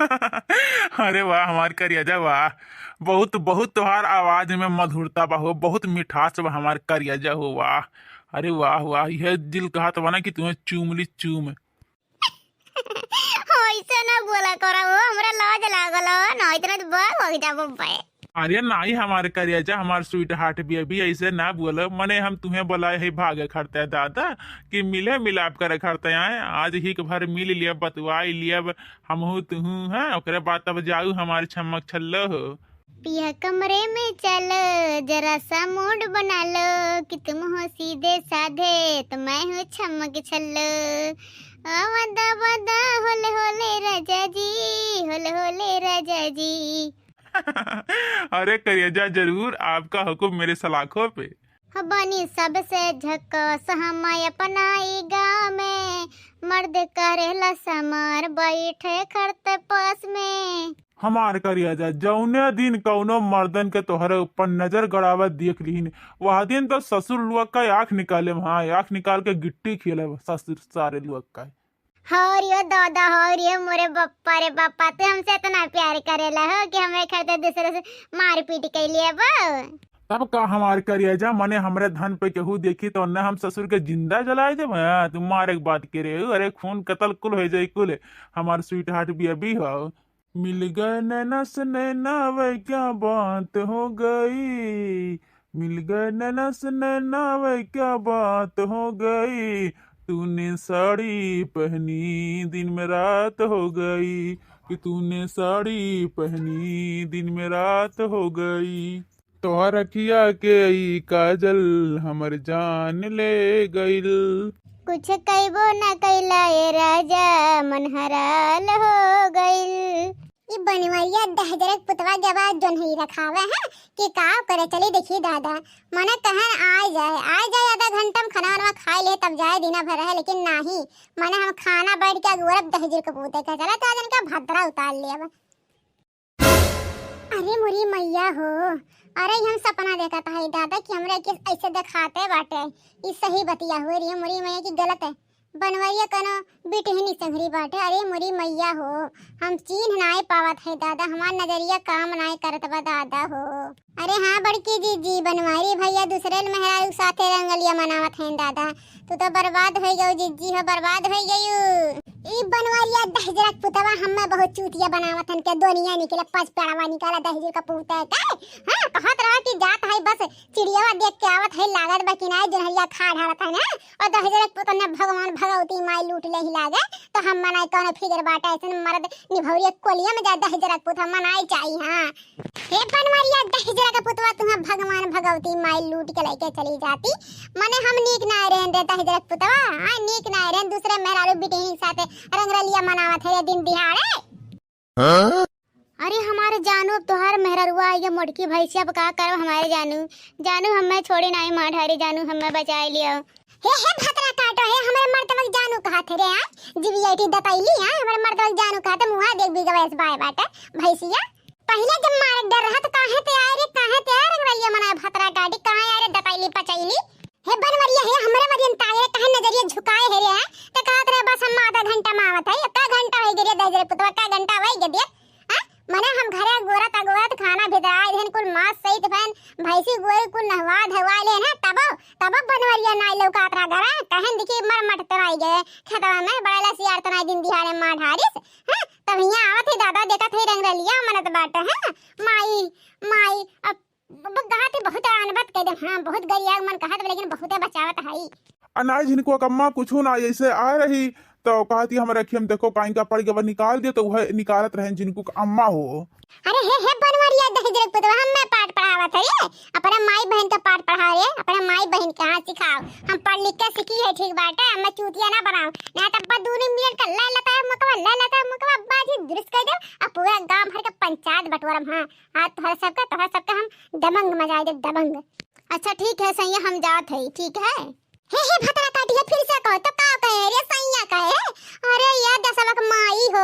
अरे वाह हमार करियजा वाह। बहुत बहुत तोहार आवाज में मधुरता बा हो, बहुत मिठास बा हमार करियजा हो वाह। अरे वाह वाह, यह दिल कहत बा ना कि तुम्हें चूम ली चूम। ऐसे ना बोला करो, हमरा लाज लागल हो ना, इतना तो बड़ हो जाबो बे। अरे नहीं हमारे करियजा, हमार स्वीट हार्ट भी अभी ऐसे ना बोलो। मने हम तुम्हें बोला है भागे खड़ते दादा कि मिले मिलाप करे खड़ते आए। आज ही के भर मिल लिया, बतवाई लिया हमहू तुहू है, ओकरे बाद तब जाऊ हमारे छमक छल्लो हो। पिया कमरे में चलो, जरा सा मूड बना लो कि तुम हो सीधे साधे तो मैं हूँ छमक छल्लो। वदा वदा होले होले राजा जी, होले होले राजा जी। अरे करियजा जरूर, आपका हुक्म मेरे सलाखों पे। बनी सबसे झक्कस हम अपनाई गाँव में, मर्द करेला समार बैठे खड़ते पास में। हमार करियजा जौने दिन कौनो मर्दन के तोहरे ऊपर नजर गड़ावत देख लीन, वह दिन तो ससुर लोग का आँख निकाले, हाँ आँख निकाल के गिट्टी खेले ससुर सारे लोग का। हरियो दादा हरियो मोरे बप्पा रे बप्पा, तू हमसे इतना प्यार करेला हो कि हमें खड़ते दूसरे से मार पीट के लिए बो। तब का हमार करियजा मने हमरे धन पे केहू देखी तो न हम ससुर के जिंदा जलाए दे। तुमार एक बात करे, अरे खून कतल कुल हो जाए कुल। हमार स्वीट हार्ट भी अभी हो। मिल गए नैना से नैना वे क्या बात हो गई, मिल गए नैना से नैना वे क्या बात हो गई। तूने साड़ी पहनी दिन में रात हो गई, कि तूने साड़ी पहनी दिन में रात हो गई। तोहर अखिया के ई काजल हमर जान ले गइल। कुछ कईबो न कैला ए राजा, मन हराल हो गइल। ई बनवैया दहजरक पुतवा के बाद जोन ही रखावे है कि का करे। चली देखिए दादा, मने कहन आ जाए आधा घंटा में खाना वाना खा ले तब जाए दिना भर है, लेकिन नहीं मने हम खाना बैठ के गोरब दहजर के पूते का चला तो दिन का भद्रा उतार लिया। अरे मुरी मैया हो, अरे हम सपना देखा था दादा कि हमरे के ऐसे दिखाते बाटे। ई सही बतिया हुई रही मुरी मैया की गलत है, बनवैया कनो बिटहनी संघरी बाटे। अरे मुरी मैया हो, हम चीन नाई पावत है दादा, हमार नजरिया काम नाई करत बा दादा हो। अरे हाँ बड़की जी बनवारी भैया दूसरे मेहरारू साथे रंगलिया मनावत हैं दादा। तू तो बर्बाद हो गयो जीजी हो, बर्बाद हो गयो। ई बनवारिया दहजरक पुतवा हमें बहुत चूतिया बनावत हन के दुनिया निकले पांच पेड़वा निकाला दहजर का पुत है का। हां कहत रहा कि जात है बस चिड़िया देख के आवत है, लागत बा किनाए जनहरिया खा ढालत है ना, और दहजरक पुत ने भगवान भगवती माई लूट ले ही लागे। तो हम मनाई कौन फिगर बाटा ऐसे मर्द निभौरिया कोलिया में जा दहजरक पुत हम मनाई चाहिए। हां हे बनवारिया दहजरक पुतवा तुम्हें भगवान भगवती माई लूट के लेके चली जाती, मने हम नीक ना रहन देता दहजरक पुतवा। हां नीक ना रहन, दूसरे मेहरारू बिटिनी साथे रंगरलिया मनावत है दिन दिहाड़े। अरे हमारे जानू अब तोहार मेहररुआ ये मोटकी भैंसिया का करो हमारे जानू हमें छोड़े नहीं मार ढारे, जानू हमें बचा लियो। हे भतरा काटो है हमारे मर्दवक जानू कहा थे रे जीवीआईटी दताईली है, हमारे मर्दवक जानू कहा थे मुहा देख भी गवैस बाय बाटा भैंसिया। पहले जब मारे डर रहा तो कहां ते आए रे, कहां ते आ रंगरलिया मना भतरा काटी कहां आ रे दताईली पचाईली। हे बनवरिया है हमरे मरियन ताये कहां नजरिया झुकाए है रे तो कहत रे बस हम आधा घंटा में आवत है, का घंटा हो गए दहजर पुतवा का घंटा हो गए। हां मने हम घरे गोरत खाना भिदराए देन कुल मास सहित फैन भैंसी गोरे कुल नहवा धवा ले ना, तब बनवरिया नाई लौका तरा घरे कहन दिखी मर मट तराई गए खेतवा में बड़ला सियार तना दिन दिहाड़े मां ढारिस। हां तब यहां आवत है दादा देखत है रंगरलिया मनत बाट है माई अब गहाते बहुत अनबत कह दे। हां बहुत गरिया मन कहत लेकिन बहुते बचावत है। अनाज इनको कम्मा कुछ ना ऐसे आ रही तो कहती हम रखी हम देखो काइन का पड़ गया निकाल दिया तो वह निकालत रहे जिनको अम्मा हो। अरे हे बनवरिया दहजर पुतवा हम मैं पाठ पढ़ावत है रे, अपने माई बहन का पाठ पढ़ा रे, अपने माई बहन का सिखाओ। हम पढ़ लिख के सीखी है ठीक बात है, मैं चूतिया ना बनाओ ना तब दूरी मिनट का ला लेता है मुकवा बाजी दुरुस्त कर दे अब पूरा गांव भर का पंचायत बटोरम। हां तोहरा सबका हम दबंग मजा दे दबंग। अच्छा ठीक है सैया हम जात है, ठीक है। हे भतरा काटी है फिर से कहो तो का कहे रे सैया कहे। अरे यार दसवक माई हो,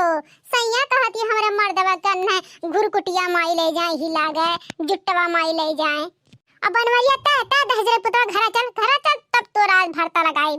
सैया कहती हमरे मर्दवा कन्ने घुरकुटिया माई ले जाए हिला गए जुट्टवा माई ले जाए। अब बनवरिया ता दहजर पुतवा घर चल तब तो राज भरता लगाई।